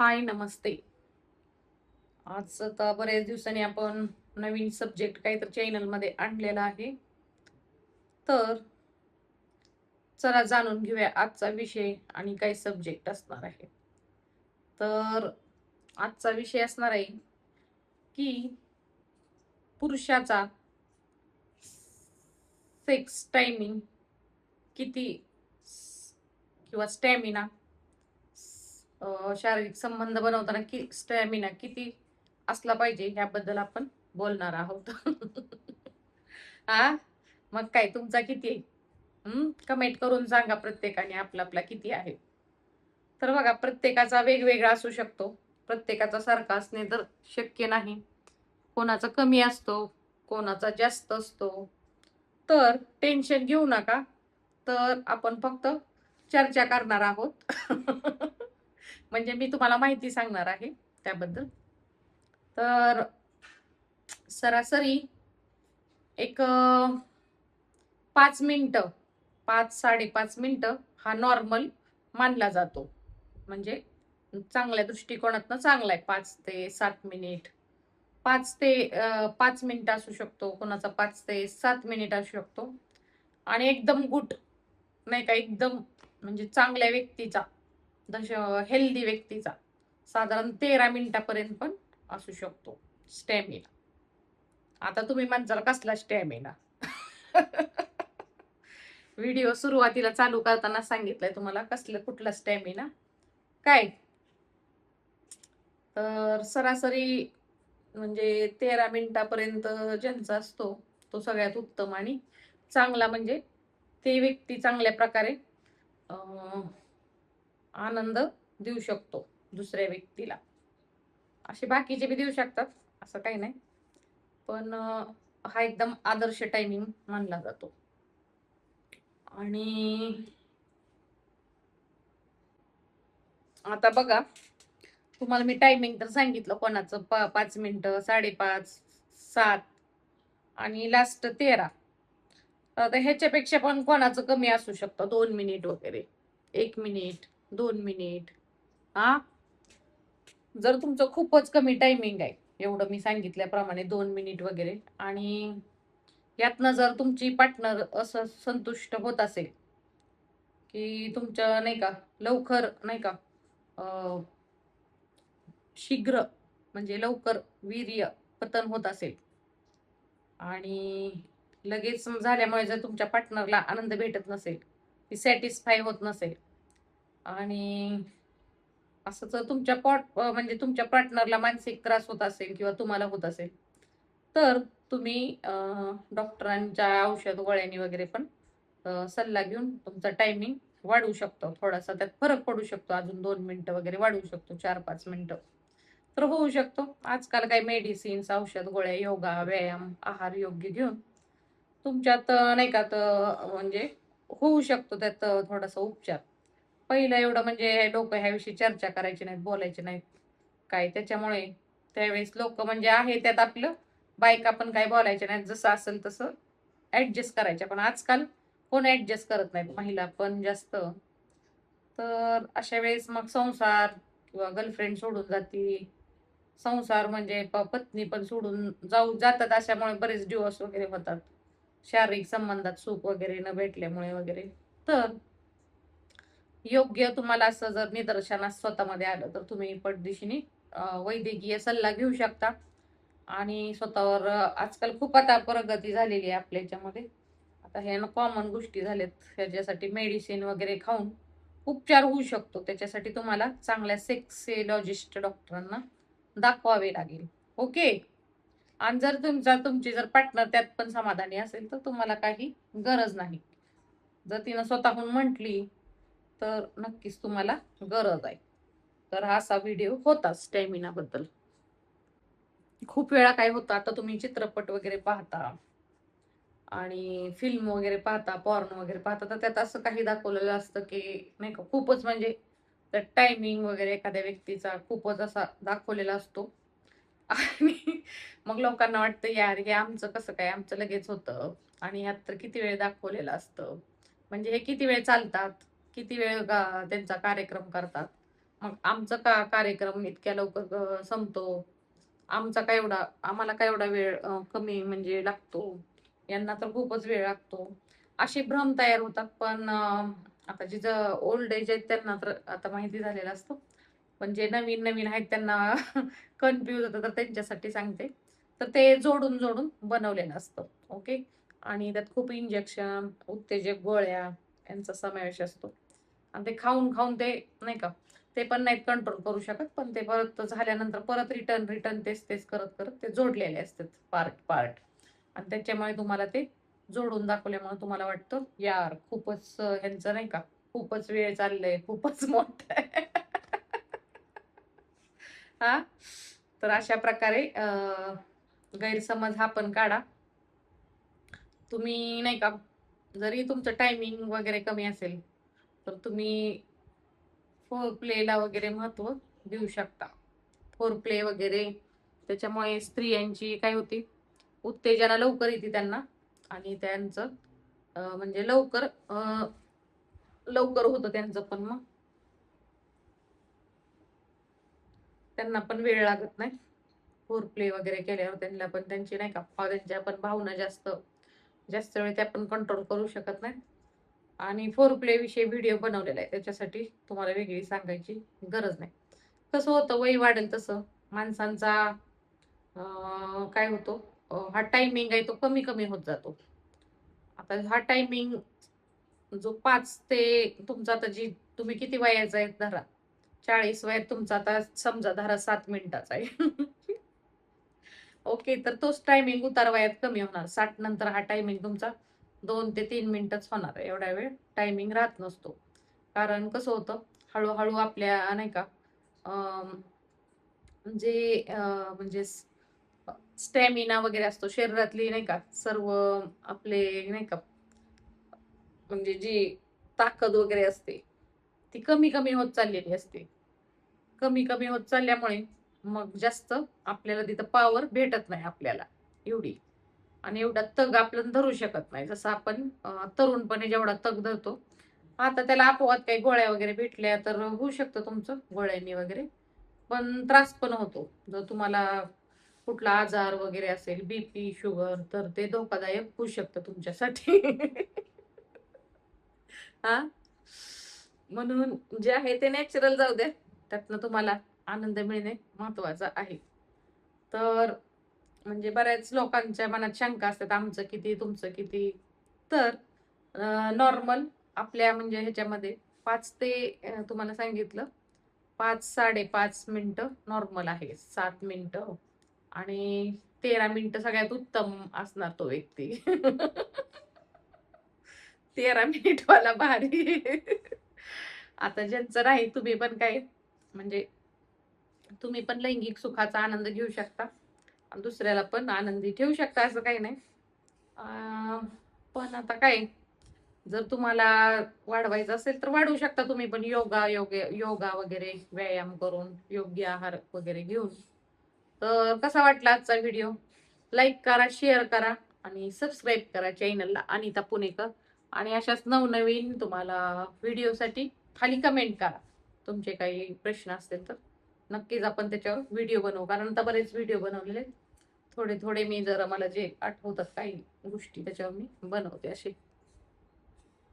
हाय, नमस्ते. आज आता बऱ्याच दिवसांनी आपण नवीन सब्जेक्ट काहीतरी चॅनलमध्ये आणलेला आहे. तर चला जाणून घेऊया आजचा विषय आणि काय सब्जेक्ट असणार आहे. तर आजचा विषय असणार आहे की पुरुषाचा सेक्स टायमिंग किती किंवा स्टॅमिना, शारीरिक संबंध बनवताना की स्टॅमिना किती असला पाहिजे याबद्दल आपण बोलणार आहोत. हा, मग काय तुमचा किती आहे? कमेंट करून सांगा प्रत्येकाने आपला आपला किती आहे. तर बघा, प्रत्येकाचा वेगवेगळा असू शकतो. प्रत्येकाचा सारखा असणे तर शक्य नाही. कोणाचा कमी असतो, कोणाचा जास्त असतो. तर टेन्शन घेऊ नका. तर आपण फक्त चर्चा करणार आहोत. म्हणजे मी तुम्हाला माहिती सांगणार आहे त्याबद्दल. तर सरासरी एक 5 मिनिटं, 5-5.5 मिनिटं हा नॉर्मल मानला जातो. म्हणजे चांगल्या दृष्टिकोनातनं चांगला आहे 5 ते 7 मिनिट. 5 ते 5 मिनिटं असू शकतो, कोणाचा 5 ते 7 मिनिट असू शकतो. आणि एकदम गुड नाही का, एकदम म्हणजे चांगल्या व्यक्तीचा, हेल्दी व्यक्तीचा साधारण 13 मिनिटापर्यंत पण असू शकतो स्टॅमिना. आता तुम्ही म्हणताल कसला स्टॅमिना? व्हिडिओ सुरुवातीला चालू करताना सांगितलंय तुम्हाला कसलं कुठला स्टॅमिना काय. तर सरासरी म्हणजे 13 मिनिटापर्यंत ज्यांचा असतो तो सगळ्यात उत्तम आणि चांगला, म्हणजे ते व्यक्ती चांगल्या प्रकारे अं, आनंद देऊ शकतो दुसऱ्या व्यक्तीला. असे बाकीचे बी देऊ शकतात, असं काही नाही. पण हा एकदम आदर्श टायमिंग मानला जातो. आणि आता बघा, तुम्हाला मी टायमिंग तर सांगितलं कोणाचं 5 मिनिटं, 5:30, 7 आणि लास्ट 13. आता ह्याच्यापेक्षा पण कोणाचं कमी असू शकतं, 2 मिनिट वगैरे, 1 मिनिट, 2 मिनिट. हा, जर तुमचं खूपच कमी टायमिंग आहे, एवढं मी सांगितल्याप्रमाणे 2 मिनिट वगैरे, आणि यातनं जर तुमची पार्टनर असं संतुष्ट होत असेल की तुमच्या नाही का लवकर नाही का शीघ्र म्हणजे लवकर वीर्य पतन होत असेल आणि लगेच झाल्यामुळे जर तुमच्या पार्टनरला आनंद भेटत नसेल, ती सॅटिस्फाय होत नसेल, आणि असं जर तुमच्या म्हणजे तुमच्या पार्टनरला मानसिक त्रास होत असेल किंवा तुम्हाला होत असेल, तर तुम्ही डॉक्टरांच्या औषध गोळ्यांनी वगैरे पण सल्ला घेऊन तुमचा टायमिंग वाढवू शकतो. थोडासा त्यात फरक पडू शकतो. अजून 2 मिनिटं वगैरे वाढवू शकतो. 4-5 मिनिटं. तर होऊ शकतो. आजकाल काही मेडिसिन्स, औषध, गोळ्या, योगा, व्यायाम, आहार योग्य घेऊन तुमच्यात नाही का म्हणजे होऊ शकतो त्यात थोडासा उपचार. पहिलं एवढं म्हणजे लोकं ह्याविषयी चर्चा करायची नाहीत, बोलायचे नाहीत. काय त्याच्यामुळे त्यावेळेस लोकं म्हणजे आहे त्यात आपलं, बायका पण काही बोलायच्या नाहीत. जसं असेल तसं ॲडजस्ट करायच्या. पण आजकाल कोण ॲडजस्ट करत नाहीत, महिला पण जास्त. तर अशा वेळेस मग संसार किंवा गर्लफ्रेंड सोडून जाती. संसार म्हणजे पत्नी पण सोडून जातात. अशामुळे बरेच डिव्होर्स वगैरे होतात. शारीरिक संबंधात सुख वगैरे न भेटल्यामुळे वगैरे. तर योग्य तुम्हाला असं जर निदर्शनास स्वतःमध्ये आलं, तर तुम्ही पटदिशीने वैद्यकीय सल्ला घेऊ शकता. आणि स्वतःवर आजकाल खूप आता प्रगती झालेली आहे आपल्या ह्याच्यामध्ये. आता ह्या कॉमन गोष्टी झाल्यात. ह्याच्यासाठी मेडिसिन वगैरे खाऊन उपचार होऊ शकतो. त्याच्यासाठी तुम्हाला चांगल्या सेक्सॉलॉजिस्ट डॉक्टरांना दाखवावे लागेल. ओके. आणि जर तुमची जर पार्टनर त्यात पण समाधानी असेल, तर तुम्हाला काही गरज नाही. जर तिनं स्वतःहून म्हटली, तर नक्कीच तुम्हाला गरज आहे. तर हा असा व्हिडिओ होता स्टॅमिनाबद्दल. खूप वेळा काय होतं, आता तुम्ही चित्रपट वगैरे पाहता आणि फिल्म वगैरे पाहता, पॉर्न वगैरे पाहता, तर त्यात असं काही दाखवलेलं असतं, की नाही का खूपच म्हणजे त्यात टायमिंग वगैरे एखाद्या व्यक्तीचा खूपच असा दाखवलेला असतो. आणि मग लोकांना वाटतं, यार हे आमचं कसं काय? आमचं लगेच होतं आणि ह्यात तर किती वेळ दाखवलेलं असतं. म्हणजे हे किती वेळ चालतात, किती वेळ त्यांचा कार्यक्रम करतात. मग आमचा का कार्यक्रम इतक्या लवकर संपतो, आम्हाला काय एवढा वेळ कमी म्हणजे लागतो, यांना तर खूपच वेळ लागतो, असे भ्रम तयार होतात. पण आता जिथं ओल्ड एज आहेत त्यांना तर आता माहिती झालेलं असतं. पण जे नवीन नवीन आहेत त्यांना कन्फ्यूज होतं, तर त्यांच्यासाठी सांगते. तर ते जोडून जोडून बनवलेलं असतं. ओके. आणि त्यात खूप इंजेक्शन, उत्तेजक गोळ्या यांचा समावेश असतो. आणि ते खाऊन खाऊन ते नाही का, ते पण नाहीत कंट्रोल करू शकत. पण ते परत झाल्यानंतर परत रिटर्न रिटर्न तेच तेच करत करत ते जोडलेले असतात पार्ट पार्ट. आणि त्याच्यामुळे तुम्हाला ते जोडून दाखवल्यामुळे तुम्हाला वाटतं यार खूपच ह्यांचं नाही का, खूपच वेळ चाललंय, खूपच मोठं आहे. हा. तर अशा प्रकारे गैरसमज हा पण काढा. तुम्ही नाही का, जरी तुमचं टायमिंग वगैरे कमी असेल तर तुम्ही फोर प्लेला वगैरे महत्व देऊ शकता. फोर प्ले वगैरे त्याच्यामुळे स्त्रियांची काय होती, उत्तेजना लवकर येते त्यांना. आणि त्यांचं म्हणजे लवकर होतं त्यांचं पण, मग त्यांना पण वेळ लागत नाही. फोर प्ले वगैरे केल्यावर त्यांना पण त्यांची नाही का, त्यांच्या पण भावना जास्त जास्त वेळ ते आपण कंट्रोल करू शकत नाही. आणि फोर प्ले विषयी व्हिडिओ बनवलेला आहे, त्याच्यासाठी तुम्हाला वेगळी सांगायची गरज नाही. कसं होतं, वय वाढेल तसं माणसांचा काय होतो, हा टायमिंग आहे तो कमी कमी होत जातो. आता हा टायमिंग जो 5 ते तुमचा आता जी तुम्ही किती वयाचा आहे धरा, 40 वयात तुमचा आता समजा धरा 7 मिनिटाचा आहे. ओके. तर तोच टायमिंग उतार वयात कमी होणार. 60 नंतर हा टायमिंग तुमचा 2 ते 3 मिनिटच होणार आहे. एवढा वेळ टायमिंग राहत नसतो. कारण कसं होतं, हळू आपल्या नाही का, अं, म्हणजे स्टॅमिना वगैरे असतो शरीरातली नाही का, सर्व आपले नाही का, म्हणजे जी ताकद वगैरे असते ती कमी कमी होत चाललेली असते. कमी कमी होत चालल्यामुळे मग जास्त आपल्याला तिथं पॉवर भेटत नाही आपल्याला एवढी. आणि एवढा तग आपण धरू शकत नाही जसं आपण तरुणपणे जेवढा तग धरतो. आता त्याला अपवाद काही गोळ्या वगैरे भेटल्या तर होऊ शकतं तुमचं गोळ्यांनी वगैरे. पण त्रास पण होतो. जर तुम्हाला कुठला आजार वगैरे असेल, बीपी, शुगर, तर ते धोकादायक होऊ शकतं तुमच्यासाठी. हा. म्हणून जे आहे ते नॅचरल जाऊ द्या. त्यातनं तुम्हाला आनंद मिळणे महत्वाचं आहे. तर म्हणजे बऱ्याच लोकांच्या मनात शंका असतात, आमचं किती, तुमचं किती. तर नॉर्मल आपल्या म्हणजे ह्याच्यामध्ये 5 ते तुम्हाला सांगितलं 5-5.5 मिनिटं नॉर्मल आहे. 7 मिनिटं आणि 13 मिनिटं सगळ्यात उत्तम असणार तो व्यक्ती. 13 मिनिटवाला भारी. आता ज्यांचं नाही, तुम्ही पण काय म्हणजे तुम्ही पण लैंगिक सुखाचा आनंद घेऊ शकता आणि दुसऱ्याला पण आनंदी ठेवू शकता, असं काही नाही. पण आता काय, जर तुम्हाला वाढवायचं असेल तर वाढवू शकता तुम्ही पण, योगा वगैरे व्यायाम करून, योग्य आहार वगैरे घेऊन. तर कसा वाटला आजचा व्हिडिओ? लाईक करा, शेअर करा आणि सबस्क्राईब करा चॅनलला अनिता पुणेकर. आणि अशाच नवनवीन तुम्हाला व्हिडिओसाठी खाली कमेंट करा. तुमचे काही प्रश्न असतील तर नक्कीच आपण त्याच्यावर व्हिडिओ बनवू. कारण आता बरेच व्हिडिओ बनवलेले आहेत. थोडे थोडे मी जरा मला जे आठवतात काही गोष्टी त्याच्यावर मी बनवते असे.